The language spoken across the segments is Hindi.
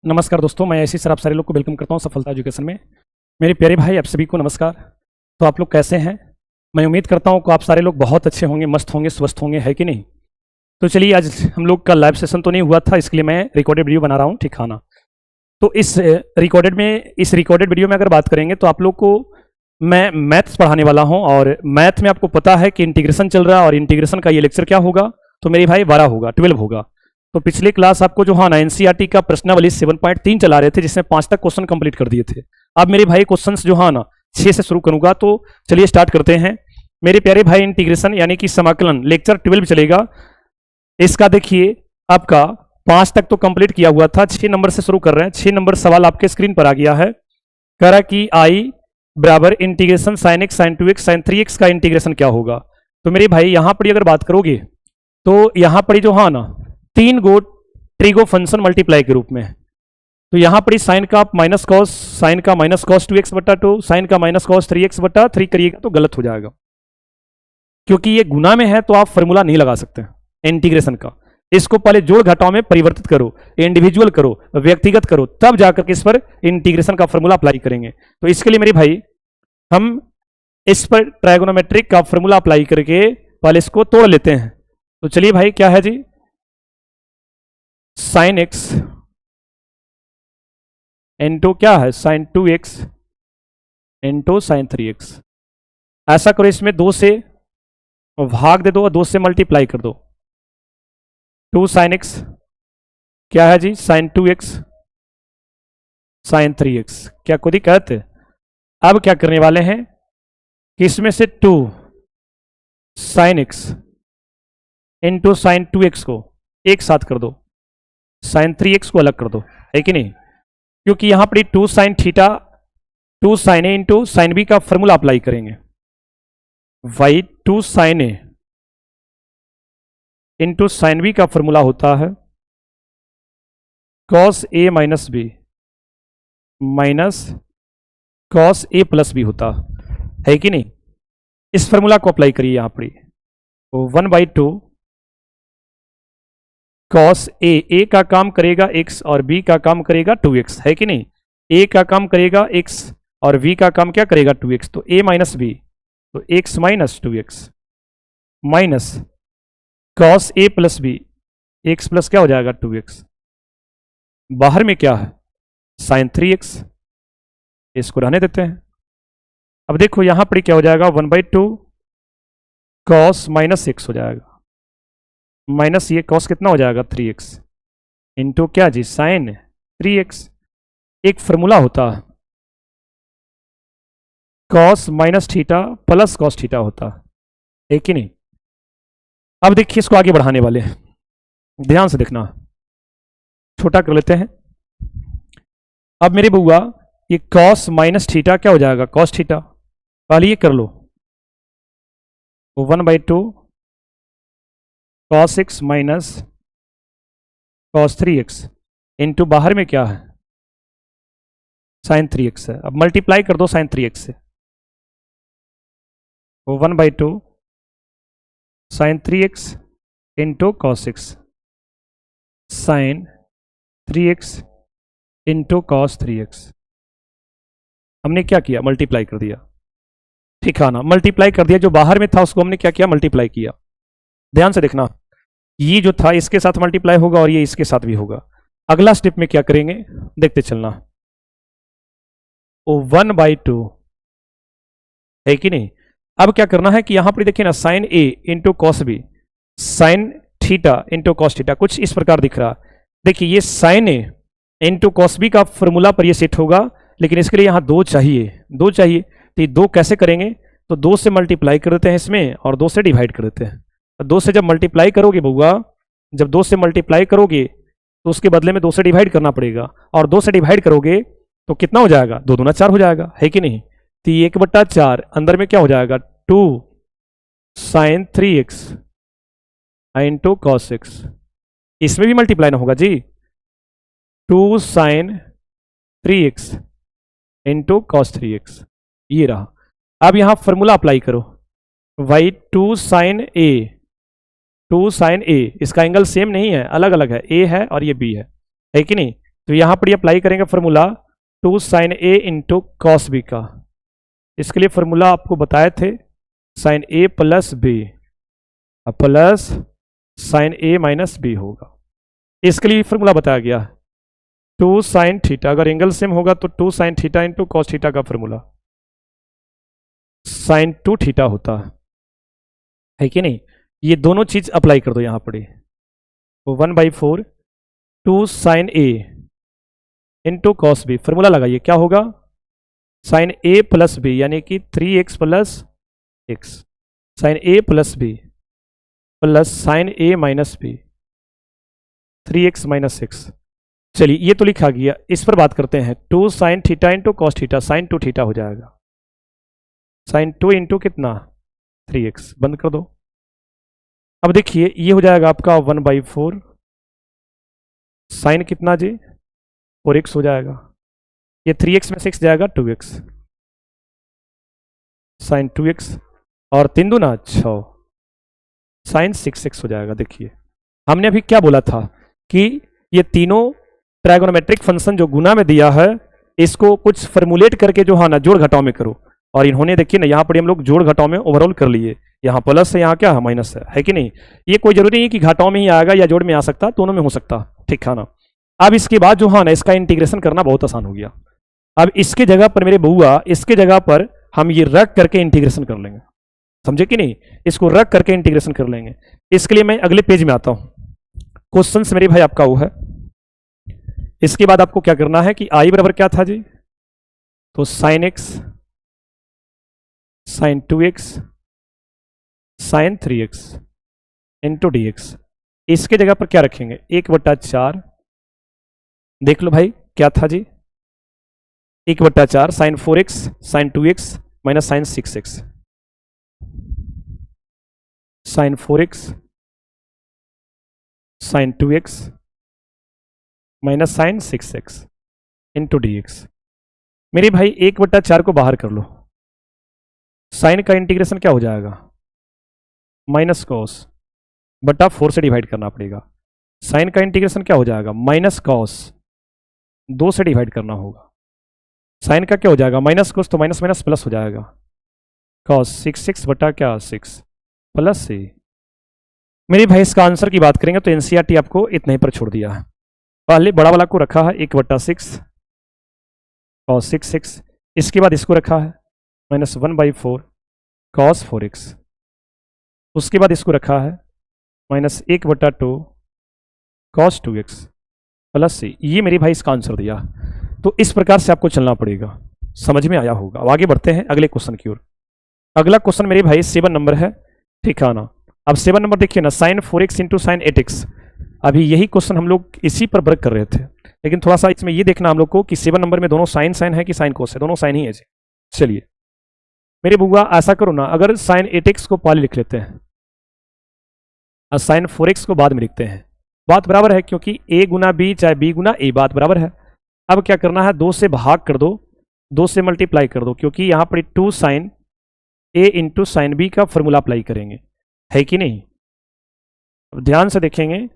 नमस्कार दोस्तों, मैं ऐसी सर आप सारे लोग को वेलकम करता हूं सफलता एजुकेशन में। मेरे प्यारे भाई आप सभी को नमस्कार। तो आप लोग कैसे हैं? मैं उम्मीद करता हूं कि आप सारे लोग बहुत अच्छे होंगे, मस्त होंगे, स्वस्थ होंगे, है कि नहीं? तो चलिए, आज हम लोग का लाइव सेशन तो नहीं हुआ था, इसके लिए मैं रिकॉर्डेड वीडियो बना रहा हूँ, ठीक है ना? तो इस रिकॉर्डेड वीडियो में अगर बात करेंगे तो आप लोग को मैं मैथ्स पढ़ाने वाला हूँ। और मैथ में आपको पता है कि इंटीग्रेशन चल रहा है, और इंटीग्रेशन का ये लेक्चर क्या होगा? तो मेरे भाई 12 होगा, 12 होगा। तो पिछले क्लास आपको जो हाँ ना एनसीईआरटी का प्रश्नावली 7.3 चला रहे थे, जिसमें 5 तक क्वेश्चन कंप्लीट कर दिए थे। अब मेरे भाई क्वेश्चंस जो हाँ ना 6 से शुरू करूंगा। तो चलिए स्टार्ट करते हैं मेरे प्यारे भाई। इंटीग्रेशन यानी कि समाकलन लेक्चर 12 चलेगा। इसका देखिए आपका 5 तक तो कंप्लीट किया हुआ था, 6 नंबर से शुरू कर रहे हैं। 6 नंबर सवाल आपके स्क्रीन पर आ गया है। कह रहा कि आई बराबर integration sine x sine 2x sine 3x का इंटीग्रेशन क्या होगा? तो मेरे भाई यहां पर अगर बात करोगे तो यहां पर जो हाँ ना 3 गो ट्रिगो फंक्शन मल्टीप्लाई के रूप में। तो यहां पर साइन का आप माइनस कॉस, साइन का माइनस कॉस 2x बटा 2, साइन का माइनस कॉस 3x बटा 3 करिएगा तो गलत हो जाएगा, क्योंकि ये गुना में है तो आप फॉर्मूला नहीं लगा सकते इंटीग्रेशन का। इसको पहले जोड़ घटाव में परिवर्तित करो, इंडिविजुअल करो, व्यक्तिगत करो, तब जाकर के इस पर इंटीग्रेशन का फॉर्मूला अप्लाई करेंगे। तो इसके लिए मेरे भाई हम इस पर ट्राइगोनोमेट्रिक का फॉर्मूला अप्लाई करके पहले इसको तोड़ लेते हैं। तो चलिए भाई, क्या है जी? साइन एक्स इंटू क्या है? Sine 2x into sine 3x। ऐसा करो, इसमें 2 से भाग दे दो और 2 से मल्टीप्लाई कर दो। 2 साइन एक्स क्या है जी? Sign 2x sine 3x। क्या कोई दिक्कत? अब क्या करने वाले हैं कि इसमें से 2 sine x into sine 2x को एक साथ कर दो, साइन 3x को अलग कर दो, है कि नहीं? क्योंकि यहां पर 2 sine theta 2 sign A into sine B का फॉर्मूला अप्लाई करेंगे। Y 2 sign A into sine B का फॉर्मूला होता है cos A minus b minus cos A plus b होता है कि नहीं? इस फॉर्मूला को अप्लाई करिए यहां पर। 1/2 कॉस ए का काम करेगा x और b का काम करेगा 2x, है कि नहीं? a का काम करेगा x और v का काम क्या करेगा? 2x। तो a माइनस बी, तो x minus 2x minus cos a plus b, x plus क्या हो जाएगा? 2x। बाहर में क्या है? Sign 3x। इसको रहने देते हैं। अब देखो यहां पर क्या हो जाएगा? 1/2 कॉस माइनस x हो जाएगा, माइनस ये कॉस कितना हो जाएगा? 3x इंटू क्या जी? Sign 3x। एक फॉर्मूला होता है cos minus theta plus cos theta होता है कि नहीं? अब देखिए इसको आगे बढ़ाने वाले हैं, ध्यान से देखना। छोटा कर लेते हैं। अब मेरे बुआ ये कॉस माइनस थीटा क्या हो जाएगा? Cos theta. पहले ये कर लो, 1/2 cos x minus cos 3x into बाहर में क्या है? साइन 3x है। अब मल्टीप्लाई कर दो साइन 3x से, 1/2 sine 3x into cos x sine 3x into cos 3x। हमने क्या किया? मल्टीप्लाई कर दिया, ठीक है ना? मल्टीप्लाई कर दिया, जो बाहर में था उसको हमने क्या किया? मल्टीप्लाई किया। ध्यान से देखना, ये जो था इसके साथ मल्टीप्लाई होगा और ये इसके साथ भी होगा। अगला स्टेप में क्या करेंगे देखते चलना। 1/2 है कि नहीं? अब क्या करना है कि यहां पर देखिए ना, sine A into cos B sine theta into cos theta, कुछ इस प्रकार दिख रहा। देखिए ये sine A into cos B का फॉर्मूला पर ये सेट होगा, लेकिन इसके लिए यहां 2 चाहिए, 2 चाहिए। तो ये 2 कैसे करेंगे? तो 2 से मल्टीप्लाई कर देते हैं इसमें और 2 से डिवाइड कर देते हैं। 2 से जब मल्टीप्लाई करोगे बउआ, जब 2 से मल्टीप्लाई करोगे तो उसके बदले में 2 से डिवाइड करना पड़ेगा, और 2 से डिवाइड करोगे तो कितना हो जाएगा? 2 दूना 4 हो जाएगा, है कि नहीं? तो 1/4 अंदर में क्या हो जाएगा? 2 sign 3x into cos x. इसमें भी मल्टीप्लाई ना होगा जी, 2 sign 3x into cos 3x। ये रहा। अब यहां फॉर्मूला अप्लाई करो, वाई 2 साइन ए 2 साइन ए, इसका एंगल सेम नहीं है, अलग अलग है, ए है और ये बी है कि नहीं? तो यहाँ पर अप्लाई करेंगे formula 2 sin A into cos B का। इसके लिए फॉर्मूला आपको बताए थे sin A plus b plus sin A minus b होगा। इसके लिए फॉर्मूला बताया गया 2 sin थीटा, अगर एंगल सेम होगा तो 2 sin theta into cos theta का फॉर्मूला sin 2 थीटा होता है कि नहीं। ये दोनों चीज अप्लाई कर दो यहाँ पर, तो 1/4 2 sin A into cos b, formula लगाइए क्या होगा sin A प्लस बी यानी कि 3x plus x, sin A plus b plus sin A minus b 3x minus x। चलिए ये तो लिखा गया, इस पर बात करते हैं 2 sin theta into cos theta, sin 2 theta हो जाएगा, sin 2 इंटू कितना 3x, बंद कर दो। अब देखिए ये हो जाएगा आपका 1/4 साइन कितना जी 4x हो जाएगा, ये 3x में 6 जाएगा 2x, साइन 2x और 3 दूना 6, साइन 6x हो जाएगा। देखिए हमने अभी क्या बोला था कि ये तीनों ट्राइगोनोमेट्रिक फंक्शन जो गुना में दिया है इसको कुछ फॉर्मुलेट करके जो है ना जोड़ घटाव में करो, और इन्होंने देखिए ना यहाँ पर हम लोग जोड़ घटाव में ओवरऑल कर लिए, यहाँ प्लस है यहाँ क्या है माइनस है कि नहीं। ये कोई जरूरी नहीं है कि घटाव में ही आएगा या जोड़ में आ सकता, दोनों में हो सकता, ठीक है ना। अब इसके बाद जो है ना इसका इंटीग्रेशन करना बहुत आसान हो गया। अब इसके जगह पर मेरे बउआ, इसके जगह पर हम ये रख करके इंटीग्रेशन कर लेंगे, समझे कि नहीं, इसको रख करके इंटीग्रेशन कर लेंगे। इसके लिए मैं अगले पेज में आता हूं, क्वेश्चन मेरे भाई आपका वो है। इसके बाद आपको क्या करना है कि आई बराबर क्या था जी, तो sine x sine 2x sine 3x into d x, इसके जगह पर क्या रखेंगे 1/4, देख लो भाई क्या था जी 1/4 sine 4x sine 2x minus sine 6x, sine 4x sine 2x minus sine 6x into d x. मेरे भाई 1/4 को बाहर कर लो, साइन का इंटीग्रेशन क्या हो जाएगा माइनस कॉस बटा 4 से डिवाइड करना पड़ेगा, साइन का इंटीग्रेशन क्या हो जाएगा माइनस कॉस 2 से डिवाइड करना होगा, साइन का क्या हो जाएगा माइनस कॉस तो माइनस माइनस प्लस हो जाएगा, कॉस 6 बटा क्या 6 प्लस से। मेरे भाई इसका आंसर की बात करेंगे तो एनसीईआरटी आपको इतने ही पर छोड़ दिया है, पहले बड़ा वाला को रखा है 1/6 कॉस 6, इसके बाद इसको रखा है माइनस 1/4 कॉस 4x, उसके बाद इसको रखा है माइनस 1/2 कॉस 2x प्लस से। ये मेरे भाई इसका आंसर दिया, तो इस प्रकार से आपको चलना पड़ेगा, समझ में आया होगा। अब आगे बढ़ते हैं अगले क्वेश्चन की ओर। अगला क्वेश्चन मेरे भाई 7 नंबर है, ठीक है ना। अब 7 नंबर देखिए ना, sign 4x into sine 8x, अभी यही क्वेश्चन हम लोग इसी पर वर्क कर रहे थे, लेकिन थोड़ा सा इसमें ये देखना हम लोग को कि 7 नंबर में दोनों साइन साइन है कि साइन कोस है, दोनों साइन ही है जी। चलिए मेरे बुआ ऐसा करो ना, अगर साइन 8x को पहले लिख लेते हैं और साइन 4x को बाद में लिखते हैं, बात बराबर है, क्योंकि a गुना b चाहे b गुना a, बात बराबर है। अब क्या करना है 2 से भाग कर दो, 2 से मल्टीप्लाई कर दो, क्योंकि यहाँ पर 2 sine a into sine b का फॉर्मूला अप्लाई करेंगे, है कि नहीं। अब ध्यान से देखेंगे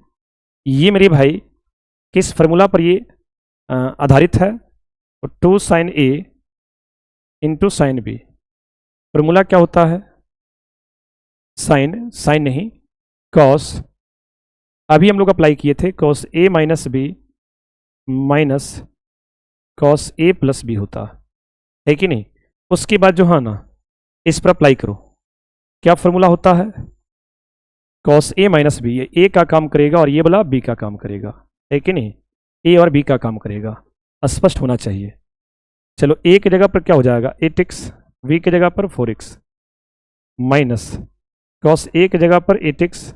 ये मेरे भाई किस फॉर्मूला पर ये आधारित है, तो 2 sine a into sine b, formula क्या होता है साइन, साइन नहीं कॉस, अभी हम लोग अप्लाई किए थे cos a minus b minus cos a plus b होता है कि नहीं। उसके बाद जो है ना इस पर अप्लाई करो, क्या फॉर्मूला होता है कॉस a माइनस बी, ये a का काम करेगा और ये वाला b का काम करेगा, है कि नहीं, a और b का काम करेगा, स्पष्ट होना चाहिए। चलो a की जगह पर क्या हो जाएगा 8x, v की जगह पर 4x माइनस कॉस a की जगह पर 8x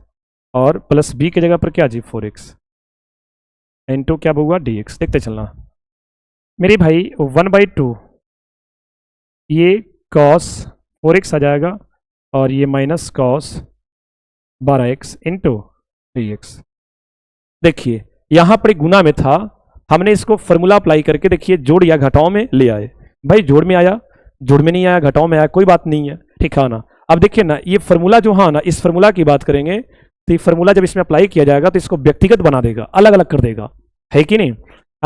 और प्लस b की जगह पर क्या जी 4x इंटू क्या होगा dx। देखते चलना मेरे भाई 1/2 ये कॉस 4x आ जाएगा और ये minus cos 12x into dx। देखिए यहाँ पर गुना में था, हमने इसको फॉर्मूला अप्लाई करके देखिए जोड़ या घटाव में ले आए, भाई जोड़ में आया, जोड़ में नहीं आया, घटाव में आया, कोई बात नहीं है, ठीक है ना। अब देखिए ना ये फॉर्मूला जो है ना, इस फॉर्मूला की बात करेंगे तो ये फॉर्मूला जब इसमें अप्लाई किया जाएगा तो इसको व्यक्तिगत बना देगा, अलग अलग कर देगा, है कि नहीं।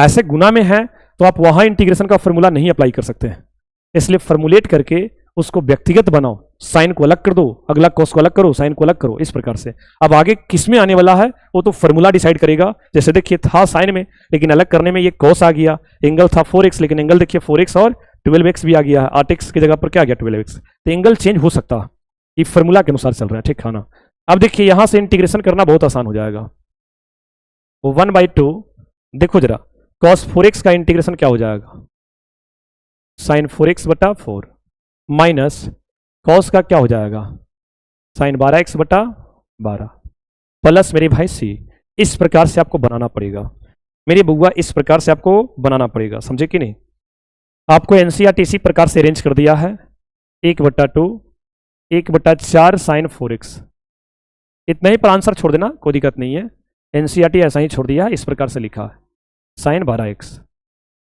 ऐसे गुना में है तो आप वहां इंटीग्रेशन का फॉर्मूला नहीं अप्लाई कर सकते हैं, इसलिए फॉर्मुलेट करके उसको व्यक्तिगत बनाओ, साइन को अलग कर दो, अगला कॉस को अलग करो, साइन को अलग करो, इस प्रकार से। अब आगे किस में आने वाला है वो तो फॉर्मूला डिसाइड करेगा। जैसे देखिए था साइन में, लेकिन अलग करने में ये कॉस आ गया, एंगल था 4x, लेकिन एंगल देखिए 4x और 12x भी आ गया है, 8x की जगह पर क्या आ गया 12x, तो एंगल चेंज हो सकता है, ये फॉर्मूला के अनुसार चल रहा है, ठीक खाना। अब देखिए यहां से इंटीग्रेशन करना बहुत आसान हो जाएगा, 1/2, देखो जरा cos 4x का इंटीग्रेशन क्या हो जाएगा, साइन 4x बटा 4 माइनस कॉस का क्या हो जाएगा, साइन 12x बटा 12 प्लस मेरे भाई c। इस प्रकार से आपको बनाना पड़ेगा मेरी बुआ, इस प्रकार से आपको बनाना पड़ेगा, समझे कि नहीं। आपको एनसीईआरटी इसी प्रकार से अरेंज कर दिया है, 1/2 1/4 साइन 4x, इतना ही पर आंसर छोड़ देना, कोई दिक्कत नहीं है। एनसीईआरटी ऐसा ही छोड़ दिया है, इस प्रकार से लिखा है, साइन 12x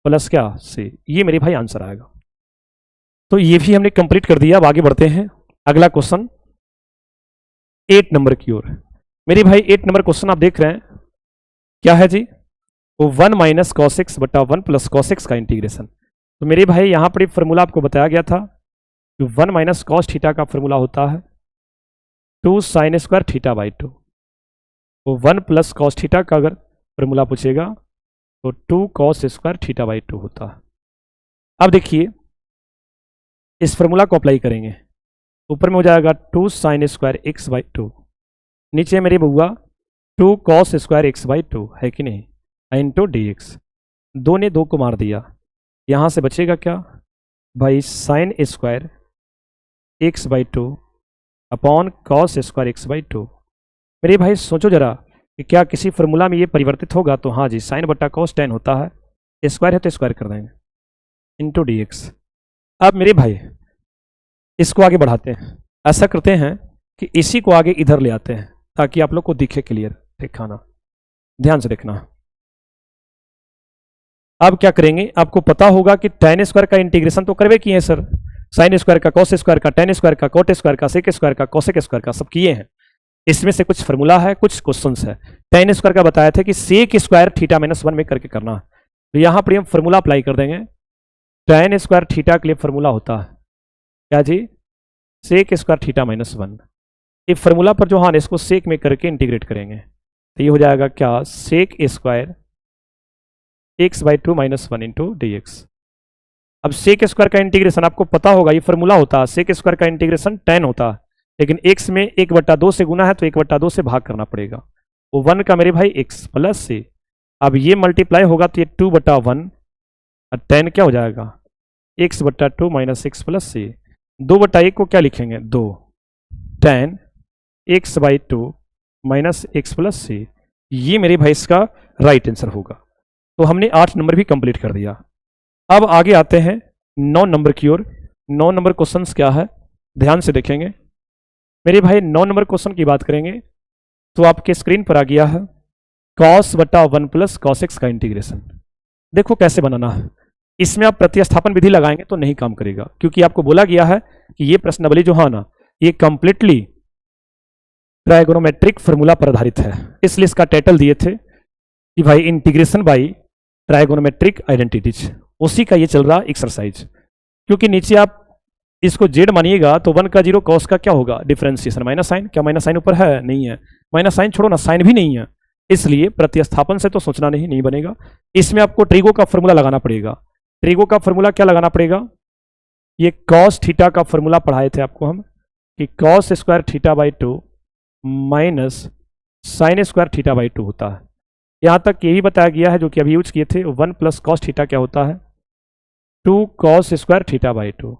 प्लस क्या c, ये मेरे भाई आंसर आएगा। तो ये भी हमने कंप्लीट कर दिया। अब आगे बढ़ते हैं, अगला क्वेश्चन 8 नंबर की ओर। मेरे भाई 8 नंबर क्वेश्चन आप देख रहे हैं, क्या है जी, वो 1 माइनस कॉस एक्स बटा 1 प्लस कॉस एक्स का इंटीग्रेशन। तो मेरे भाई यहाँ पर फॉर्मूला आपको बताया गया था कि 1 माइनस कॉस थीटा का फॉर्मूला होता है 2 साइन स्क्वायर थीटा बाई 2। तो 1 प्लस कॉस थीटा का अगर फॉर्मूला पूछेगा तो 2 कॉस स्क्वायर थीटा बाई 2 होता है। अब देखिए इस फॉर्मूला को अप्लाई करेंगे, ऊपर में हो जाएगा 2 साइन स्क्वायर एक्स बाई 2, नीचे मेरी बुआ 2 कॉस स्क्वायर एक्स बाई 2 है कि नहीं, इंटू डी एक्स। 2 ने 2 को मार दिया, यहाँ से बचेगा क्या भाई, sign square x by 2 upon cos square x by 2। मेरे भाई सोचो जरा कि क्या किसी फॉर्मूला में ये परिवर्तित होगा, तो हाँ जी, साइन बटा कॉस टेन होता है, स्क्वायर है तो स्क्वायर कर देंगे, इंटू डी एक्स। अब मेरे भाई इसको आगे बढ़ाते हैं, ऐसा करते हैं कि इसी को आगे इधर ले आते हैं ताकि आप लोग को दिखे क्लियर, ठीक खाना, ध्यान से देखना। अब क्या करेंगे, आपको पता होगा कि tan स्क्वायर का इंटीग्रेशन तो करवे किए हैं सर, साइन स्क्वायर का, कॉस स्क्वायर का, tan स्क्वायर का, कोट स्क्वायर का, सेक स्क्वायर का, कोसेक स्क्वायर का, सब किए हैं। इसमें से कुछ फॉर्मूला है, कुछ क्वेश्चंस है। tan स्क्वायर का बताया था कि सेक स्क्वायर थीटा -1 में करके करना है, तो यहां पर हम फॉर्मूला अप्लाई कर देंगे। tan स्क्वायर थीटा के लिए फॉर्मूला होता है क्या जी, सेक स्क्वायर थीटा -1। इस फॉर्मूला पर जो हाँ इसको सेक में करके इंटीग्रेट करेंगे, तो ये हो जाएगा क्या, sec square x by 2 -1 into d x. अब सेक स्क्वायर का इंटीग्रेशन आपको पता होगा, ये फॉर्मूला होता है, सेक स्क्वायर का इंटीग्रेशन tan होता है, लेकिन x में 1/2 से गुना है तो 1/2 से भाग करना पड़ेगा, वो 1 का मेरे भाई x प्लस c। अब ये मल्टीप्लाई होगा तो ये 2/1 और tan क्या हो जाएगा, x/2 minus x plus c। 2/1 को क्या लिखेंगे, 2 tan x by 2 minus x plus c, ये मेरे भाई इसका राइट आंसर होगा। तो हमने 8 नंबर भी कंप्लीट कर दिया। अब आगे आते हैं 9 नंबर की ओर। 9 नंबर क्वेश्चंस क्या है, ध्यान से देखेंगे मेरे भाई। 9 नंबर क्वेश्चन की बात करेंगे तो आपके स्क्रीन पर आ गया है cos बटा 1 प्लस कॉस एक्स का इंटीग्रेशन। देखो कैसे बनाना है, इसमें आप प्रतिस्थापन विधि लगाएंगे तो नहीं काम करेगा, क्योंकि आपको बोला गया है कि ये प्रश्नावली जो है ना, ये कंप्लीटली ट्राइगोनोमेट्रिक फॉर्मूला पर आधारित है, इसलिए इसका टाइटल दिए थे कि भाई इंटीग्रेशन बाई ट्राइगोनोमेट्रिक आइडेंटिटीज, उसी का ये चल रहा एक्सरसाइज। क्योंकि नीचे आप इसको जेड मानिएगा तो 1 का 0 कॉस का क्या होगा, डिफरेंशिएशन माइनस साइन, क्या माइनस साइन ऊपर है, नहीं है, माइनस साइन छोड़ो ना, साइन भी नहीं है, इसलिए प्रतिस्थापन से तो सोचना नहीं बनेगा। इसमें आपको ट्रिगो का फॉर्मूला लगाना पड़ेगा। ट्रिगो का फॉर्मूला क्या लगाना पड़ेगा, ये कॉस थीटा का फॉर्मूला पढ़ाए थे आपको हम कि cos square theta by 2 minus sine square theta by 2 होता है। यहाँ तक ये भी बताया गया है जो कि अभी यूज किए थे, 1 प्लस कॉस थीटा क्या होता है, 2 कॉस स्क्वायर थीटा बाई 2।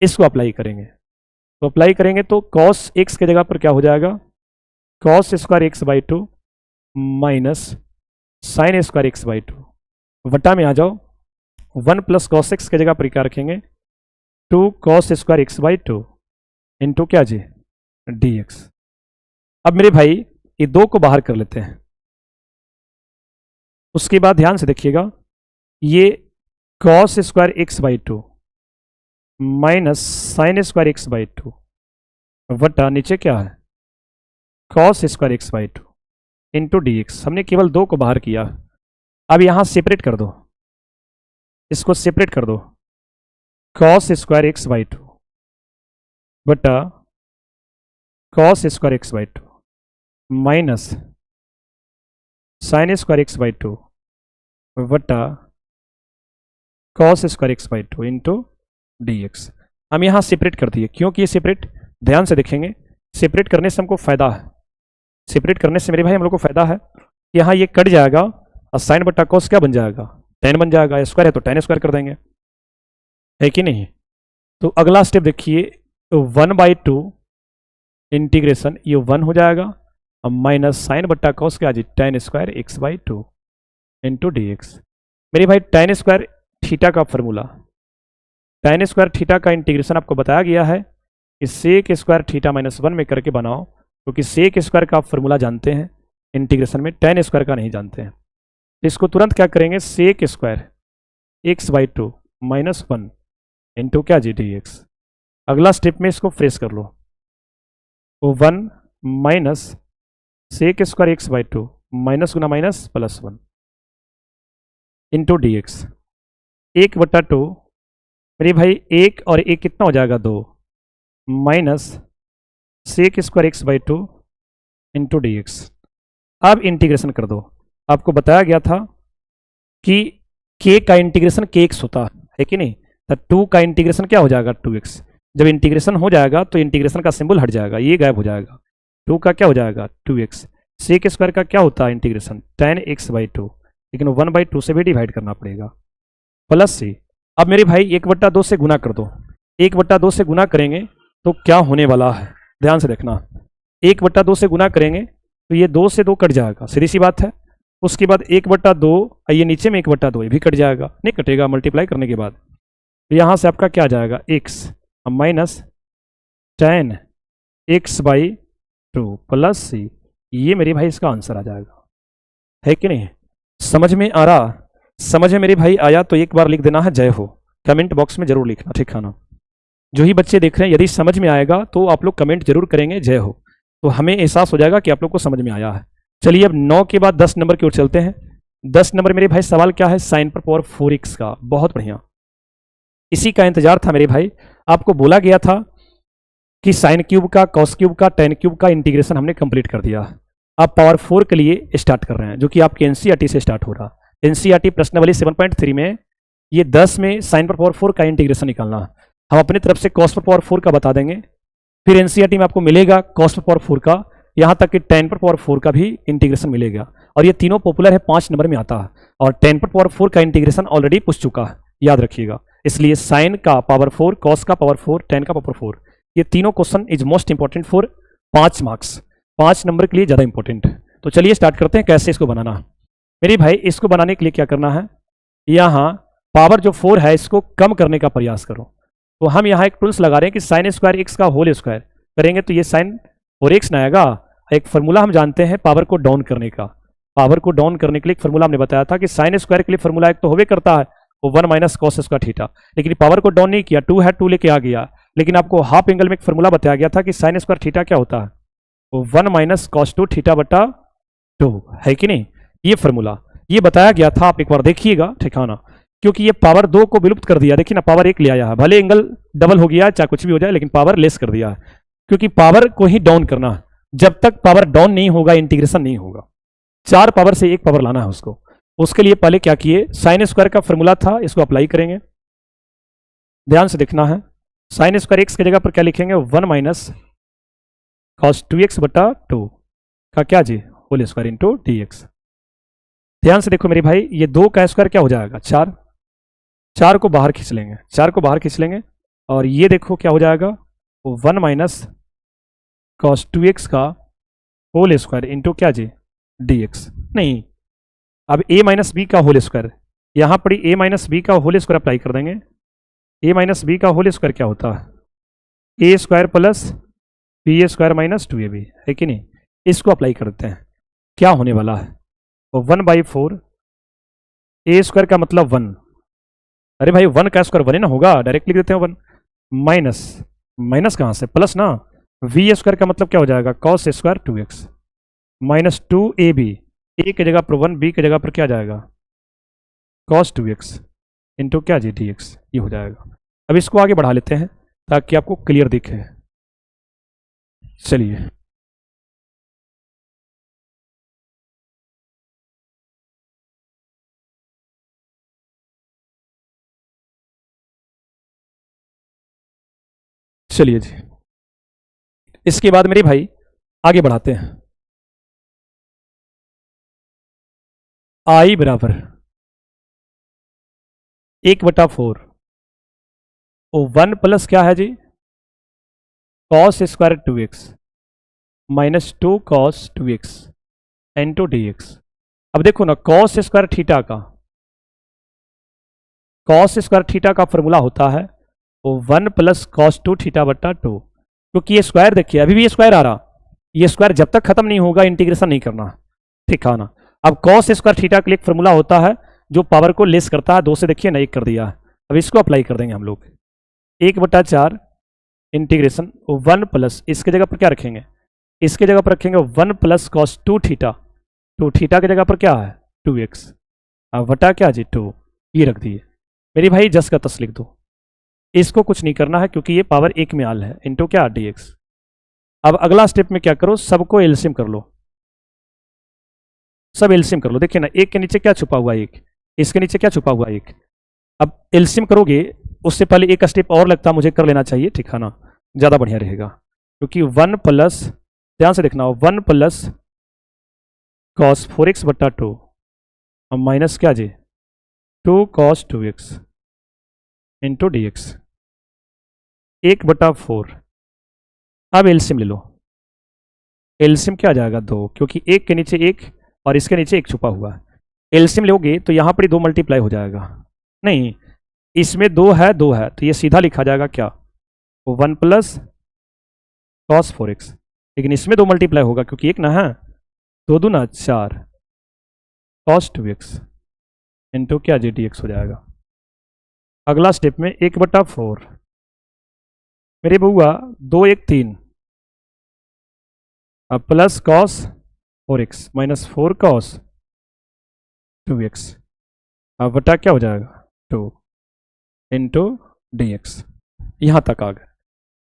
इसको अप्लाई करेंगे, तो अप्लाई करेंगे तो कॉस एक्स की जगह पर क्या हो जाएगा, cos square x by 2 minus sine square x by 2, वटा में आ जाओ, 1 प्लस कॉस एक्स की जगह पर क्या रखेंगे, 2 cos square x by 2 into क्या जी, डी एक्स। अब मेरे भाई ये 2 को बाहर कर लेते हैं, उसके बाद ध्यान से देखिएगा, ये cos square x by 2 minus sine square x by 2 वटा नीचे क्या है, cos square x by 2 into d x. हमने केवल 2 को बाहर किया, अब यहाँ सेपरेट कर दो, इसको सेपरेट कर दो, cos square x by two बटा cos square x by two minus sine square x by two बटा cos square x by two into d x. हम यहाँ सेपरेट कर दिए, क्योंकि ये सेपरेट ध्यान से देखेंगे, सेपरेट करने से हमको फायदा है, सेपरेट करने से मेरे भाई हम लोग को फायदा है, यहाँ ये कट जाएगा और साइन बटा कॉस क्या बन जाएगा, टेन बन जाएगा, स्क्वायर है तो टेन स्क्वायर कर देंगे, है कि नहीं। तो अगला स्टेप देखिए, तो 1/2 इंटीग्रेशन ये 1 हो जाएगा और माइनस साइन बट्टा कॉस क्या जी tan square x by two into d x. मेरे भाई टेन स्क्वायर थीटा का फॉर्मूला, टेन स्क्वायर थीटा का इंटीग्रेशन आपको बताया गया है कि सेक स्क्वायर थीटा -1 में करके बनाओ, क्योंकि सेक स्क्वायर का आप फॉर्मूला जानते हैं इंटीग्रेशन में, टेन स्क्वायर का नहीं जानते हैं। तो इसको तुरंत क्या करेंगे, sec square x by two -1 into क्या जी डी एक्स। अगला स्टेप में इसको फ्रेश कर लो, तो 1 minus sec square x by two minus गुना माइनस +1 इंटू डी एक्स। 1/2 मेरे भाई 1 और 1 कितना हो जाएगा 2 minus sec square x by two into d x. अब इंटीग्रेशन कर दो, आपको बताया गया था कि k का इंटीग्रेशन kx होता है कि नहीं, तो 2 का इंटीग्रेशन क्या हो जाएगा 2x। जब इंटीग्रेशन हो जाएगा तो इंटीग्रेशन का सिंबल हट जाएगा, ये गायब हो जाएगा, 2 का क्या हो जाएगा 2x। सेक स्क्वायर का क्या होता है integration tan x by two, लेकिन 1/2 से भी डिवाइड करना पड़ेगा, प्लस सी। अब मेरे भाई 1/2 से गुना कर दो, 1/2 से गुना करेंगे तो क्या होने वाला है, ध्यान से देखना, 1/2 से गुना करेंगे तो ये 2 से 2 कट जाएगा, सीधी सी बात है। उसके बाद 1/2 ये नीचे में 1/2 ये भी कट जाएगा, नहीं कटेगा मल्टीप्लाई करने के बाद, तो यहाँ से आपका क्या आ जाएगा x minus tan x by two plus C. ये मेरे भाई इसका आंसर आ जाएगा, है कि नहीं। समझ में आ रहा, समझ में मेरे भाई आया तो एक बार लिख देना है जय हो, कमेंट बॉक्स में जरूर लिखना, ठीक है ना। जो ही बच्चे देख रहे हैं यदि समझ में आएगा तो आप लोग कमेंट जरूर करेंगे जय हो, तो हमें एहसास हो जाएगा कि आप लोग को समझ में आया है। चलिए अब 9 के बाद 10 नंबर की ओर चलते हैं। 10 नंबर मेरे भाई सवाल क्या है, साइन पर पावर 4x का, बहुत बढ़िया, इसी का इंतजार था मेरे भाई। आपको बोला गया था कि साइन क्यूब का, कॉस क्यूब का, टेन क्यूब का इंटीग्रेशन हमने कंप्लीट कर दिया। अब पावर 4 के लिए स्टार्ट कर रहे हैं, जो कि आपके एनसीईआरटी से स्टार्ट हो रहा। एनसीईआरटी प्रश्नावली 7.3 में ये 10 में साइन पर पावर 4 का इंटीग्रेशन निकालना, हम अपनी तरफ से कॉस पर पावर 4 का बता देंगे, फिर एनसीईआरटी में आपको मिलेगा कॉस पर पावर 4 का, यहाँ तक कि टेन पर पावर 4 का भी इंटीग्रेशन मिलेगा। और ये तीनों पॉपुलर है, 5 नंबर में आता है, और टेन पर पावर 4 का इंटीग्रेशन ऑलरेडी पूछ चुका है, याद रखिएगा। इसलिए साइन का पावर 4, कॉस का पावर 4, टेन का पावर 4, ये तीनों question is most important for 5 marks, 5 number के लिए ज़्यादा इंपॉर्टेंट है। तो चलिए स्टार्ट करते हैं कैसे इसको बनाना। मेरे भाई इसको बनाने के लिए क्या करना है, यहाँ पावर जो 4 है इसको कम करने का प्रयास करो। तो हम यहाँ एक टूल्स लगा रहे हैं कि साइन स्क्वायर एक्स का होल स्क्वायर करेंगे तो ये साइन 4x ना आएगा। एक फॉर्मूला हम जानते हैं पावर को डाउन करने का, पावर को डाउन करने के लिए एक फॉर्मूला हमने बताया था कि साइन स्क्वायर के लिए फॉर्मूला एक तो होवे करता है वो 1 माइनस कॉस स्क्वायर थीटा, लेकिन पावर को डाउन नहीं किया, 2 है 2 लेके आ गया, लेकिन आपको हाफ एंगल में एक फॉर्मूला बताया गया था कि साइन स्क्वायर थीटा क्या होता है, वो 1 माइनस कॉस 2 थीटा बटा 2, है कि नहीं। ये फॉर्मूला ये बताया गया था, आप एक बार देखिएगा ठिकाना, क्योंकि ये पावर 2 को विलुप्त कर दिया, देखिए ना पावर 1 ले आया है, भले एंगल डबल हो गया चाहे कुछ भी हो जाए, लेकिन पावर लेस कर दिया है, क्योंकि पावर को ही डाउन करना है। जब तक पावर डाउन नहीं होगा इंटीग्रेशन नहीं होगा, 4 पावर से 1 पावर लाना है उसको। उसके लिए पहले क्या किए, साइन स्क्वायर का फॉर्मूला था, इसको अप्लाई करेंगे, ध्यान से देखना है। साइन स्क्वायर एक्स की जगह पर क्या लिखेंगे, 1 माइनस कॉस 2x बटा 2 का क्या जी whole square into d x. ध्यान से देखो मेरे भाई, ये 2 का स्क्वायर क्या हो जाएगा 4, 4 को बाहर खींच लेंगे, 4 को बाहर खींच लेंगे, और ये देखो क्या हो जाएगा, 1 माइनस कॉस 2x का होल स्क्वायर इंटू क्या जी डी एक्स। नहीं, अब a माइनस बी का होल स्क्वायर, यहाँ पर a माइनस बी का होल स्क्वायर अप्लाई कर देंगे। a माइनस बी का होल स्क्वायर क्या होता है, a square plus B square minus 2ab, है कि नहीं। इसको अप्लाई करते हैं, क्या होने वाला है, तो 1/4 a स्क्वायर का मतलब 1, अरे भाई 1 का स्क्वायर 1 ना होगा, डायरेक्ट लिख देते हैं 1, माइनस माइनस कहाँ से प्लस ना, v स्क्वायर का मतलब क्या हो जाएगा cos square 2x minus 2ab, a की जगह पर 1, b की जगह पर क्या जाएगा कॉस 2x इंटू क्या जी dx, ये हो जाएगा। अब इसको आगे बढ़ा लेते हैं ताकि आपको क्लियर दिखे। चलिए चलिए जी, इसके बाद मेरे भाई आगे बढ़ाते हैं। आई बराबर 1/4 और 1 प्लस क्या है जी, cos square 2x minus 2 cos 2x into dx। अब देखो ना, कॉस स्क्वायर थीटा का, कॉस स्क्वायर थीटा का फॉर्मूला होता है वो 1 प्लस कॉस 2 थीटा बट्टा 2, क्योंकि ये स्क्वायर देखिए अभी भी ये स्क्वायर आ रहा, ये स्क्वायर जब तक खत्म नहीं होगा इंटीग्रेशन नहीं करना, ठीक है ना। अब कॉस स्क्वायर थीटा के लिए एक फॉर्मूला होता है जो पावर को लेस करता है, 2 से देखिए ना 1 कर दिया। अब इसको अप्लाई कर देंगे हम लोग, 1/4 इंटीग्रेशन 1 प्लस, इसके जगह पर क्या रखेंगे, इसके जगह पर रखेंगे 1 प्लस कॉस 2 थीटा, 2 थीटा की जगह पर क्या है 2x, अब बटा क्या जी 2, ये रख दिए। मेरी भाई जस का तस लिख दो, इसको कुछ नहीं करना है क्योंकि ये पावर 1 में आल है, इंटू क्या dx। अब अगला स्टेप में क्या करो, सबको एलसीएम कर लो, सब एलसीएम कर लो। देखिए ना, 1 के नीचे क्या छुपा हुआ है 1, इसके नीचे क्या छुपा हुआ है 1। अब एलसीएम करोगे उससे पहले एक स्टेप और लगता मुझे कर लेना चाहिए, ठीक है ना, ज़्यादा बढ़िया रहेगा, क्योंकि 1 प्लस, ध्यान से देखना, 1 प्लस कॉस 4x बट्टा 2 और माइनस क्या जी 2 कॉस 2x इंटू dx 1/4। अब एलसीएम ले लो, एलसीएम क्या आ जाएगा 2, क्योंकि 1 के नीचे 1 और इसके नीचे 1 छुपा हुआ है। एलसीएम लोगे तो यहाँ पर 2 मल्टीप्लाई हो जाएगा, नहीं इसमें 2 है 2 है तो ये सीधा लिखा जाएगा क्या, वो 1 प्लस कॉस 4x, लेकिन इसमें 2 मल्टीप्लाई होगा क्योंकि 1 ना है, 2 दूना 4 कॉस 2x इंटू क्या जी dx हो जाएगा। अगला स्टेप में 1/4 मेरे बुआ 2 1 3, अब plus cos 4x minus 4 cos 2x, अब बटा क्या हो जाएगा 2 इंटू dx। यहाँ तक आ गए।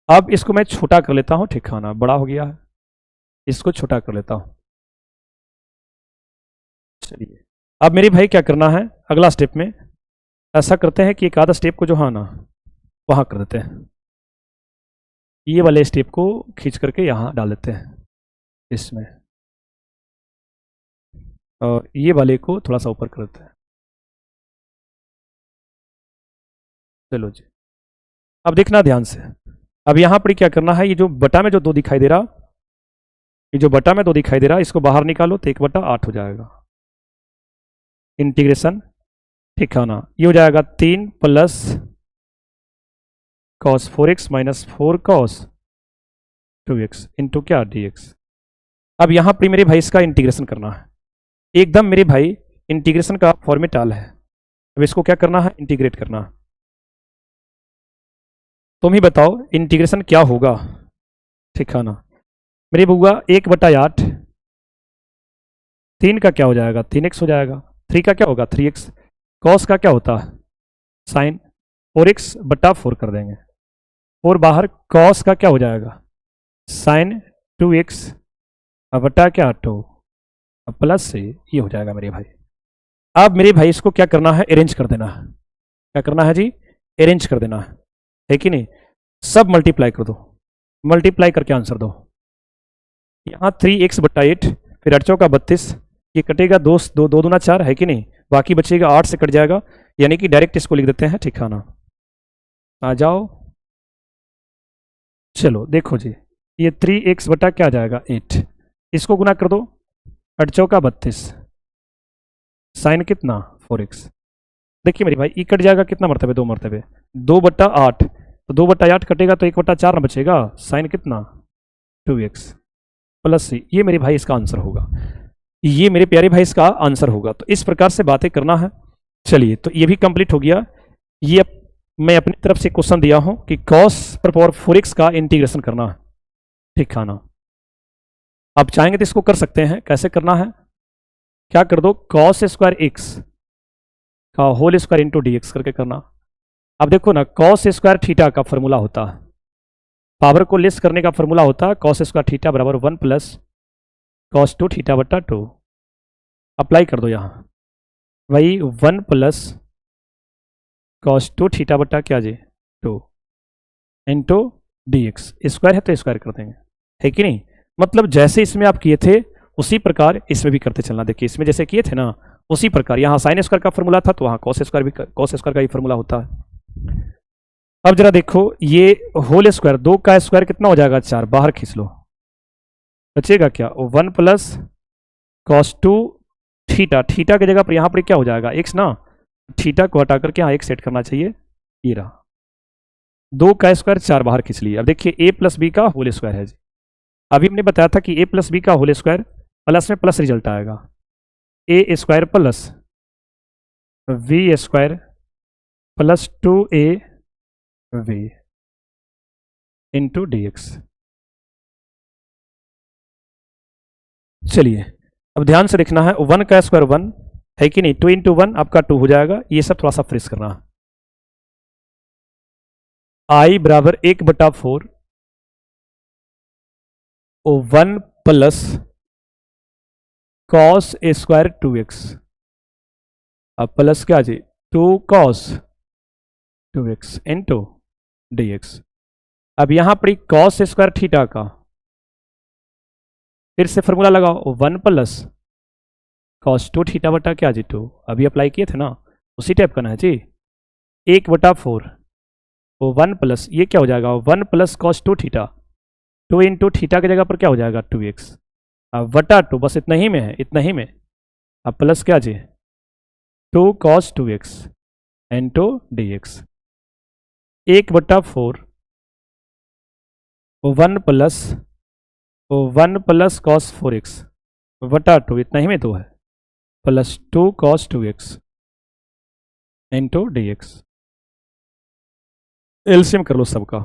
अब इसको मैं छोटा कर लेता हूँ, ठीक है ना, बड़ा हो गया है, इसको छोटा कर लेता हूँ। चलिए अब मेरी भाई क्या करना है, अगला स्टेप में ऐसा करते हैं कि एक आधा स्टेप को जो है ना वहाँ कर देते हैं, ये वाले स्टेप को खींच करके यहाँ डाल देते हैं इसमें, और ये वाले को थोड़ा सा ऊपर कर देते हैं। चलो जी, अब देखना ध्यान से, अब यहाँ पर क्या करना है, ये जो बटा में जो 2 दिखाई दे रहा, ये जो बटा में 2 दिखाई दे रहा, इसको बाहर निकालो तो 1/8 हो जाएगा, इंटीग्रेशन, ठीक है ना, ये हो जाएगा 3 plus cos 4x minus 4 cos 2x into क्या dx। अब यहाँ पर मेरे भाई इसका इंटीग्रेशन करना है, एकदम मेरे भाई इंटीग्रेशन का फॉर्मेट आल है। अब इसको क्या करना है, इंटीग्रेट करना है। तुम ही बताओ इंटीग्रेशन क्या होगा, ठीक है ना। मेरी बुआ 1/8, 3 का क्या हो जाएगा 3x हो जाएगा, 3 का क्या होगा 3x, कॉस का क्या होता है साइन 4x/4 कर देंगे, 4 बाहर, कॉस का क्या हो जाएगा साइन 2x बटा क्या 2 प्लस से ये हो जाएगा मेरे भाई। अब मेरे भाई इसको क्या करना है, अरेंज कर देना है, क्या करना है जी, अरेंज कर देना है कि नहीं। सब मल्टीप्लाई कर दो, मल्टीप्लाई करके आंसर दो, यहाँ 3x/8 फिर 8 का 32, ये कटेगा 2 2 2 दूना 4 है कि नहीं, बाकी बचेगा 8 से कट जाएगा, यानी कि डायरेक्ट इसको लिख देते हैं, ठीक है ना, आ जाओ। चलो देखो जी, ये 3x बटा क्या आ जाएगा 8, इसको गुना कर दो, 8 का 32 साइन कितना 4x, देखिए मेरी भाई ये कट जाएगा कितना मरतबे 2 मरतबे, 2/8 तो 2/8 कटेगा तो 1/4 ना बचेगा, साइन कितना 2x प्लस सी, ये मेरे भाई इसका आंसर होगा, ये मेरे प्यारे भाई इसका आंसर होगा। तो इस प्रकार से बातें करना है। चलिए तो ये भी कंप्लीट हो गया। ये मैं अपनी तरफ से क्वेश्चन दिया हूं कि cos पर पावर 4x का इंटीग्रेशन करना है, ठीक है ना। आप चाहेंगे तो इसको कर सकते हैं, कैसे करना है, क्या कर दो cos² x का whole square into d x करके करना। अब देखो ना, कॉस स्क्वायर थीटा का फॉर्मूला होता है, पावर को लेस करने का फॉर्मूला होता है कॉस स्क्वायर थीटा बराबर 1 प्लस कॉस 2 थीटा बटा 2। अप्लाई कर दो यहाँ, वही 1 प्लस कॉस 2 थीटा बटा क्या जी 2 इंटू डी एक्स। स्क्वायर है तो स्क्वायर कर देंगे, है कि नहीं। मतलब जैसे इसमें आप किए थे उसी प्रकार इसमें भी करते चलना। देखिए इसमें जैसे किए थे ना उसी प्रकार, यहाँ साइन स्क्वायर का फॉर्मूला था तो वहाँ कॉस स्क्वायर भी कॉस स्क्वायर का ही फॉर्मूला होता है। अब जरा देखो, ये होल स्क्वायर 2 का स्क्वायर कितना हो जाएगा 4, बाहर खींच लो, बचेगा क्या 1 प्लस कॉस 2 थीटा, थीटा की जगह पर यहाँ पर क्या हो जाएगा x ना, थीटा को हटा करके यहाँ एक सेट करना चाहिए, ये रहा 2 का स्क्वायर 4 बाहर खींच लिया। अब देखिए a प्लस बी का होल स्क्वायर है जी, अभी हमने बताया था कि a प्लस बी का होल स्क्वायर प्लस में प्लस रिजल्ट आएगा, a square plus v square plus 2a v into d x. चलिए अब ध्यान से देखना है, 1 का स्क्वायर 1 है कि नहीं, 2 इंटू 1 आपका 2 हो जाएगा। ये सब थोड़ा सा फ्रेश करना है। आई बराबर 1/4 1 प्लस कॉस स्क्वायर 2x, अब प्लस क्या जी 2 cos 2x into d x. अब यहां पर कॉस स्क्वायर थीटा का फिर से फॉर्मूला लगाओ, 1 प्लस कॉस 2 थीटा बटा क्या जी 2, अभी अप्लाई किए थे ना उसी टाइप करना है जी। 1/4 वो 1 प्लस ये क्या हो जाएगा 1 plus cos 2 theta, 2 into theta की जगह पर क्या हो जाएगा 2x, अब बटा 2, बस इतना ही में है, इतना ही में। अब प्लस क्या जी 2 cos 2x into d x. 1/4 1 plus cos 4x बटा 2, इतना ही में 2 है, plus 2 cos 2x into d x. LCM कर लो सबका,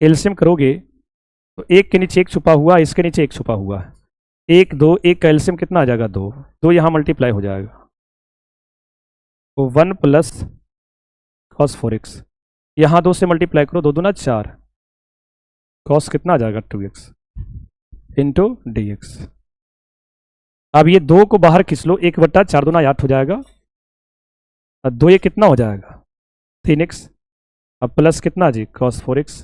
एलसीएम करोगे तो एक के नीचे एक छुपा हुआ, इसके नीचे एक छुपा हुआ है, 1 2, एक का एलसीएम कितना आ जाएगा 2, 2 यहाँ मल्टीप्लाई हो जाएगा, तो 1 प्लस कॉस 4x, यहाँ 2 से मल्टीप्लाई करो, 2 दूना 4, कॉस कितना आ जाएगा 2x इंटू डी एक्स। अब ये 2 को बाहर खींच लो, 1/4 दूना 8 हो जाएगा, अब 2 ये कितना हो जाएगा 3x, अब प्लस कितना जी cos 4x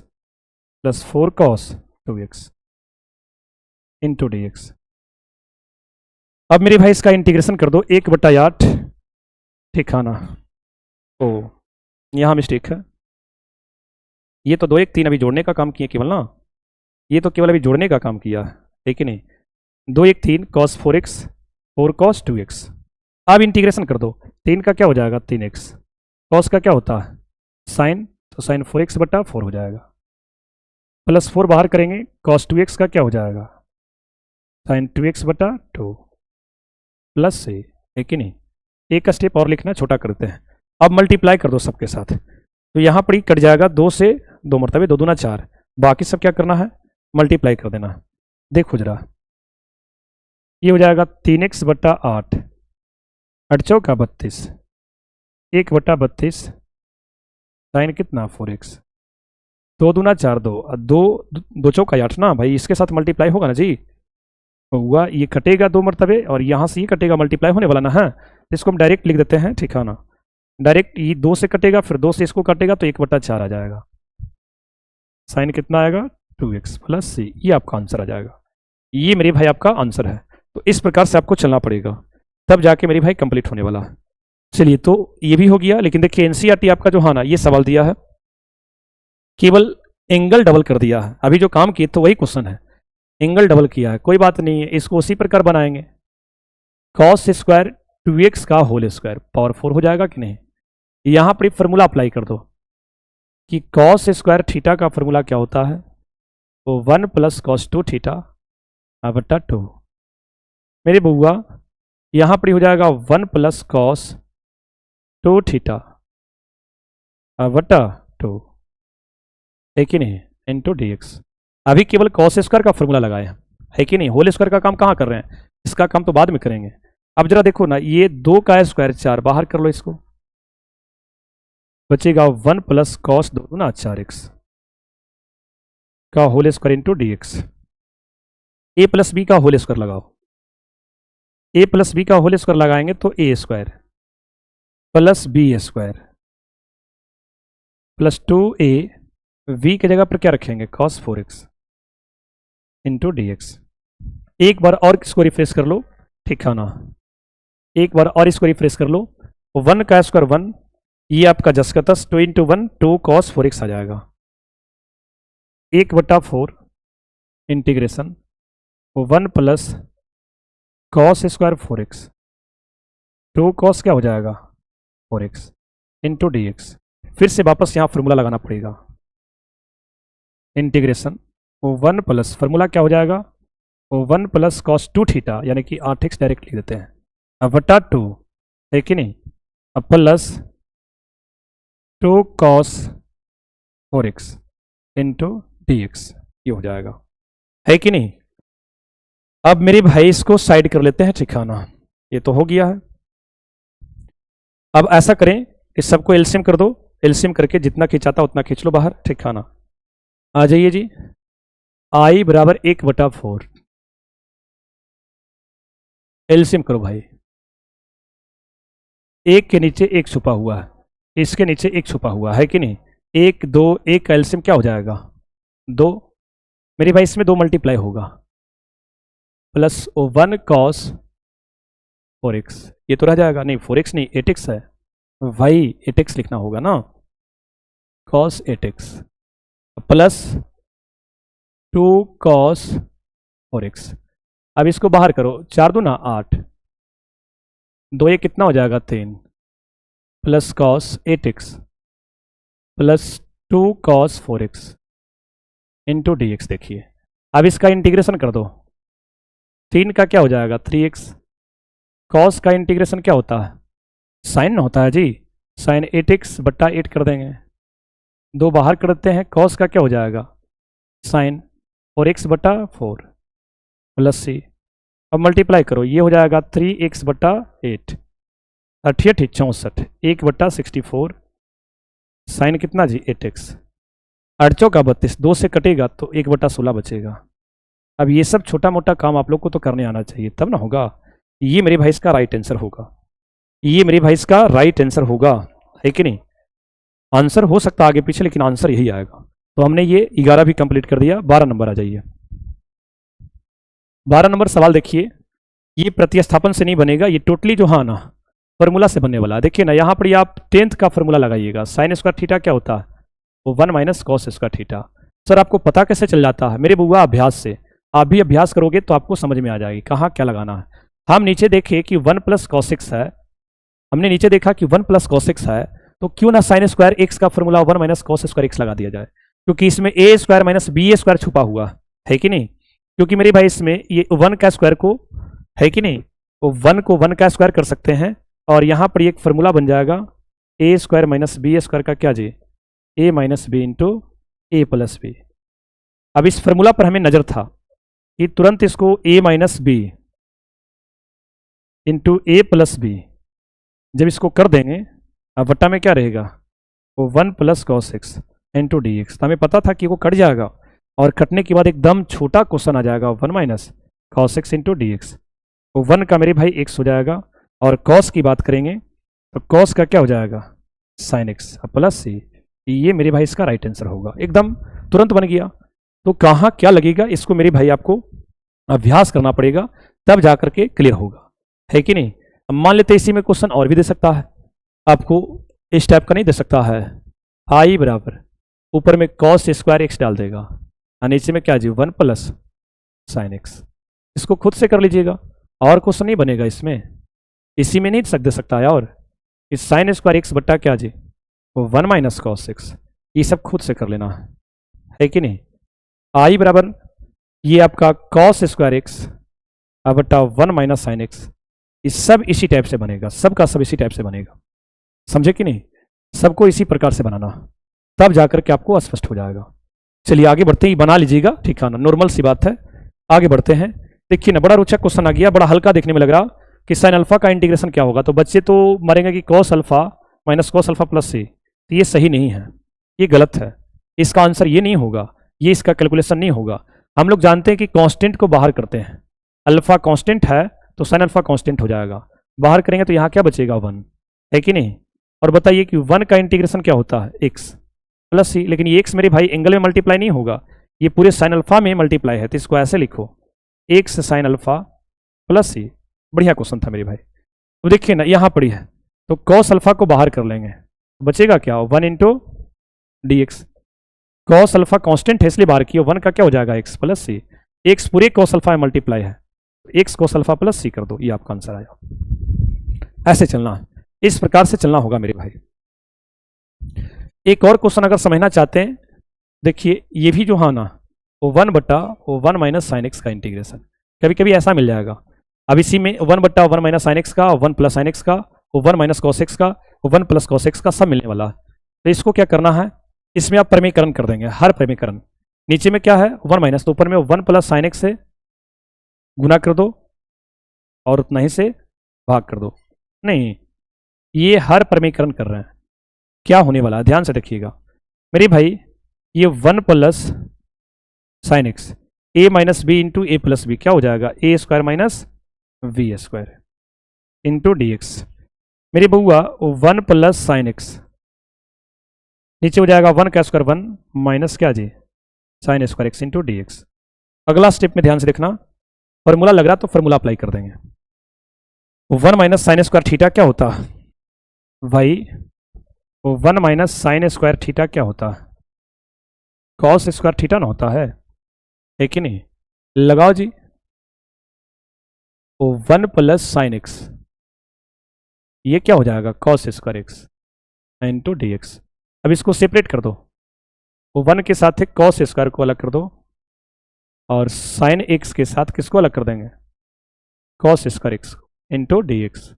plus 4 cos 2x into d x. अब मेरे भाई इसका इंटीग्रेशन कर दो, 1/8 ठीक है ना, ओ यहाँ मिस्टेक है, ये तो 2 1 3 अभी जोड़ने का काम किया केवल ना, ये तो केवल अभी जोड़ने का काम किया है कि नहीं। 2 1 3 कॉस 4x 4 कॉस 2x। अब इंटीग्रेशन कर दो, 3 का क्या हो जाएगा 3x, कॉस का क्या होता है साइन, तो साइन 4x/4 हो जाएगा, प्लस 4 बाहर करेंगे, कॉस 2x का क्या हो जाएगा साइन 2x/2 प्लस से, है कि नहीं। एक का स्टेप और लिखना, छोटा करते हैं। अब मल्टीप्लाई कर दो सबके साथ, तो यहाँ पर ही कट जाएगा, 2 से 2 मरतबे 2 दूना 4, बाकी सब क्या करना है मल्टीप्लाई कर देना। देखो जरा, ये हो जाएगा 3x/8 8 चौका 32, 1/32 साइन कितना 4x, 2 दूना 4 2 2 चौका 8 ना भाई, इसके साथ मल्टीप्लाई होगा ना जी, हुआ ये कटेगा 2 मरतबे और यहाँ से ये कटेगा, मल्टीप्लाई होने वाला ना है, इसको हम डायरेक्ट लिख देते हैं ठीक है ना, डायरेक्ट ये 2 से कटेगा, फिर 2 से इसको कटेगा तो 1/4 आ जाएगा, साइन कितना आएगा 2x प्लस सी, ये आपका आंसर आ जाएगा। ये मेरे भाई आपका आंसर है। तो इस प्रकार से आपको चलना पड़ेगा, तब जाके मेरे भाई कंप्लीट होने वाला है। चलिए तो ये भी हो गया, लेकिन देखिए एनसीईआरटी आपका जो है ना, ये सवाल दिया है केवल एंगल डबल कर दिया है, अभी जो काम किए तो वही क्वेश्चन है, एंगल डबल किया है, कोई बात नहीं है, इसको उसी प्रकार बनाएंगे, कॉस स्क्वायर 2x का होल स्क्वायर पावर 4 हो जाएगा कि नहीं। यहाँ पर फॉर्मूला अप्लाई कर दो कि कॉस स्क्वायर थीटा का फॉर्मूला क्या होता है, वो 1 प्लस कॉस 2 थीटा बटा 2, मेरे बुआ यहाँ पर हो जाएगा 1 प्लस कॉस 2 थीटा बटा 2, है कि नहीं इंटू डी एक्स। अभी केवल कॉस स्क्वायर का फॉर्मूला लगाए हैं, है कि नहीं, होल स्क्वायर का काम कहाँ कर रहे हैं, इसका काम तो बाद में करेंगे, अब जरा देखो ना, ये 2 का स्क्वायर 4, बाहर कर लो इसको, बचेगा 1 प्लस कॉस 2 गुना 4x का whole square into d x. A plus B का होल स्क्वायर लगाओ, ए प्लस बी का होल स्क्वायर लगाएंगे तो A square plus B square plus 2a, B की जगह पर क्या रखेंगे cos 4x into d x. एक बार और इसको रिफ्रेश कर लो, ठीक है ना, एक बार और इसको रिफ्रेश कर लो। 1 का स्क्वायर 1, ये आपका 10 का 10, 2 इंटू 1 2 cos 4x आ जाएगा। 1/4 integration 1 plus cos square 4x 2 cos क्या हो जाएगा 4x इंटू डी एक्स। फिर से वापस यहाँ फॉर्मूला लगाना पड़ेगा, इंटीग्रेशन 1 प्लस फॉर्मूला क्या हो जाएगा 1 प्लस कॉस 2 थीटा, यानी कि 8x डायरेक्ट लिख देते हैं, अब बटा 2 है कि नहीं, अब plus 2 cos 4x into d x, ये हो जाएगा, है कि नहीं। अब मेरे भाई इसको साइड कर लेते हैं, ठीक है ना, ये तो हो गया है। अब ऐसा करें, इस सबको एलसीएम कर दो, एलसीएम करके जितना खिंचाता उतना खींच लो बाहर, ठीक है ना। आ जाइए जी, i बराबर 1/4, एलसीएम करो भाई, एक के नीचे एक छुपा हुआ है, इसके नीचे एक छुपा हुआ है कि नहीं, 1 2, 1 का एलसीएम क्या हो जाएगा 2, मेरे भाई इसमें 2 मल्टीप्लाई होगा, प्लस 1 cos 4x, ये तो रह जाएगा, नहीं 4x नहीं 8x है भाई, 8x लिखना होगा ना, cos 8x plus 2 cos 4x। अब इसको बाहर करो, 4 दूना 8, 2 ये कितना हो जाएगा 3, plus cos 8x plus 2 cos 4x into d x. देखिए अब इसका इंटीग्रेशन कर दो, 3 का क्या हो जाएगा 3x, cos का इंटीग्रेशन क्या होता है साइन होता है जी, साइन 8x बट्टा 8 कर देंगे, 2 बाहर कर देते हैं, cos का क्या हो जाएगा साइन 4x बट्टा 4 प्लस c, अब मल्टीप्लाई करो, ये हो जाएगा 3x बट्टा 8, 88 64, 1/64 साइन कितना जी 8x, 8 का 32, 2 से कटेगा तो 1/16 बचेगा। अब ये सब छोटा मोटा काम आप लोग को तो करने आना चाहिए, तब ना होगा। ये मेरे भाई इसका राइट आंसर होगा, ये मेरे भाई इसका राइट आंसर होगा, है कि नहीं। आंसर हो सकता है आगे पीछे, लेकिन आंसर यही आएगा। तो हमने ये 11 भी कंप्लीट कर दिया। 12 नंबर आ जाइए। 12 नंबर सवाल देखिए, ये प्रतिस्थापन से नहीं बनेगा, ये टोटली जो हाँ ना फॉर्मूला से बनने वाला है। देखिए ना, यहाँ पर ये आप 10th का फॉर्मूला लगाइएगा। साइन स्क्वायर थीटा क्या होता है, वो 1 minus cos square theta. Sir आपको पता कैसे चल जाता है? मेरे बुआ अभ्यास से। आप भी अभ्यास करोगे तो आपको समझ में आ जाएगी कहाँ क्या लगाना है। हम नीचे देखे कि 1 प्लस कॉस एक्स है, हमने नीचे देखा कि 1 प्लस कॉस एक्स है, तो क्यों ना साइन स्क्वायर एक्स का formula 1 minus cos square x लगा दिया जाए, क्योंकि इसमें ए स्क्वायर माइनस बी ए स्क्वायर छुपा हुआ है कि नहीं। क्योंकि मेरे भाई इसमें ये 1 का स्क्वायर को है कि नहीं, वो 1 को 1 का स्क्वायर कर सकते हैं, और यहाँ पर एक फॉर्मूला बन जाएगा A square minus B square का क्या जी, ए minus B into A plus B. अब इस फॉर्मूला पर हमें नजर था कि तुरंत इसको ए minus B into A plus B जब इसको कर देंगे, अब वट्टा में क्या रहेगा, वो 1 plus cos x into d x. तो हमें पता था कि वो कट जाएगा, और कटने के बाद एकदम छोटा क्वेश्चन आ जाएगा 1 minus cos x into d x. तो 1 का मेरे भाई एक्स हो जाएगा, और कॉस की बात करेंगे तो कॉस का क्या हो जाएगा साइन एक्स प्लस सी। ये मेरे भाई इसका राइट आंसर होगा, एकदम तुरंत बन गया। तो कहाँ क्या लगेगा इसको मेरे भाई आपको अभ्यास करना पड़ेगा, तब जाकर के क्लियर होगा, है कि नहीं। अब मान लेते इसी में क्वेश्चन और भी दे सकता है आपको, इस टाइप का नहीं दे सकता है, आई बराबर ऊपर में कॉस स्क्वायर एक्स डाल देगा, और नीचे में क्या जी 1 प्लस साइन एक्स। इसको खुद से कर लीजिएगा, और क्वेश्चन नहीं बनेगा इसमें, इसी में नहीं दे सकता है। और इस साइन स्क्वायर एक्स बट्टा क्या जी, वो 1 माइनस कॉस एक्स, ये सब खुद से कर लेना है कि नहीं। आई बराबर ये आपका कॉस स्क्वायर एक्स बट्टा 1 माइनस साइन एक्स, ये सब इसी टाइप से बनेगा, सब का सब इसी टाइप से बनेगा, समझे कि नहीं। सबको इसी प्रकार से बनाना, तब जाकर के आपको स्पष्ट हो जाएगा। चलिए आगे बढ़ते ही बना लीजिएगा, ठीक है ना, नॉर्मल सी बात है। आगे बढ़ते हैं। देखिए ना, बड़ा रोचक क्वेश्चन आ गया, बड़ा हल्का देखने में लग रहा, कि साइन अल्फा का इंटीग्रेशन क्या होगा, तो बच्चे तो मरेंगे कि cos alpha minus cos alpha plus C, तो ये सही नहीं है, ये गलत है। इसका आंसर ये नहीं होगा, ये इसका कैलकुलेशन नहीं होगा। हम लोग जानते हैं कि कांस्टेंट को बाहर करते हैं, अल्फा कांस्टेंट है तो साइन अल्फा कांस्टेंट हो जाएगा, बाहर करेंगे तो यहाँ क्या बचेगा 1, है कि नहीं। और बताइए कि 1 का इंटीग्रेशन क्या होता है, x प्लस सी, लेकिन ये x मेरे भाई एंगल में मल्टीप्लाई नहीं होगा, ये पूरे साइन अल्फा में मल्टीप्लाई है, तो इसको ऐसे लिखो x साइन अल्फा प्लस सी। बढ़िया क्वेश्चन था मेरे भाई। तो देखिए ना यहाँ पड़ी है, तो कॉस अल्फा को बाहर कर लेंगे, बचेगा क्या 1 into d x. Cos alpha constant है इसलिए बाहर किया, 1 का क्या हो जाएगा x प्लस सी, x पूरे कॉस अल्फा में मल्टीप्लाई है, x कॉस अल्फा प्लस सी कर दो, ये आपका आंसर आया। ऐसे चलना है, इस प्रकार से चलना होगा मेरे भाई। एक और क्वेश्चन अगर समझना चाहते हैं, देखिए ये भी जो है ना वो 1/1 माइनस साइन एक्स का इंटीग्रेशन, कभी कभी ऐसा मिल जाएगा। अब इसी में 1/1 माइनस साइन एक्स का, 1 प्लस साइन एक्स का, 1 माइनस कॉस एक्स का, 1 प्लस कॉस एक्स का, सब मिलने वाला है। तो इसको क्या करना है, इसमें आप प्रमीकरण कर देंगे, हर प्रमीकरण। नीचे में क्या है 1 माइनस, तो ऊपर में 1 प्लस साइन एक्स से गुना कर दो और उतना ही से भाग कर दो। नहीं, ये हर प्रमीकरण कर रहे हैं, क्या होने वाला है ध्यान से देखिएगा मेरे भाई। ये 1 plus sine x A minus B into A plus B क्या हो जाएगा, A square minus B square into d x. मेरी बउआ 1 प्लस साइन एक्स, नीचे हो जाएगा 1 का स्क्वायर 1 माइनस क्या जी sine square x into d x. अगला स्टेप में ध्यान से देखना, फॉर्मूला लग रहा तो फॉर्मूला अप्लाई कर देंगे। 1 माइनस साइन स्क्वायर थीटा क्या होता है भाई, 1 माइनस साइन स्क्वायर थीटा क्या होता है, कॉस स्क्वायर थीटा ना होता है कि नहीं, लगाओ जी। 1 प्लस साइन एक्स, ये क्या हो जाएगा cos square x into d x. अब इसको सेपरेट कर दो, 1 के साथ कॉस स्क्वायर को अलग कर दो और साइन एक्स के साथ किसको अलग कर देंगे, cos square x into d x.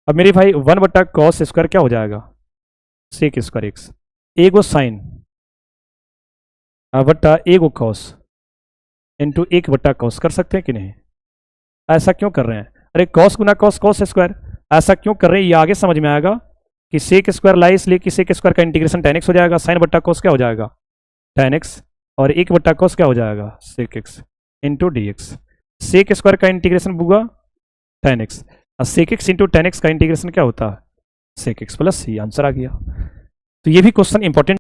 अब मेरे भाई 1 कॉस स्क्वायर क्या हो जाएगा सेक स्क्वायर एक्स, एगो साइन बट्टा एगो कॉस इंटू 1 कॉस कर सकते हैं कि नहीं। ऐसा क्यों कर रहे हैं, अरे कॉस गुना कॉस कॉस स्क्वायर, ऐसा क्यों कर रहे हैं ये आगे समझ में आएगा कि सेक स्क्वायर लाई, इसलिए कि सेक स्क्वायर का इंटीग्रेशन tan x हो जाएगा, साइन बट्टा कॉस क्या हो जाएगा tan x, और 1 कॉस क्या हो जाएगा sec x into d x. Sec square का इंटीग्रेशन बुआ tan x, और sec x into tan x का इंटीग्रेशन क्या होता है sec x plus c, answer आ गया। तो ये भी क्वेश्चन इंपॉर्टेंट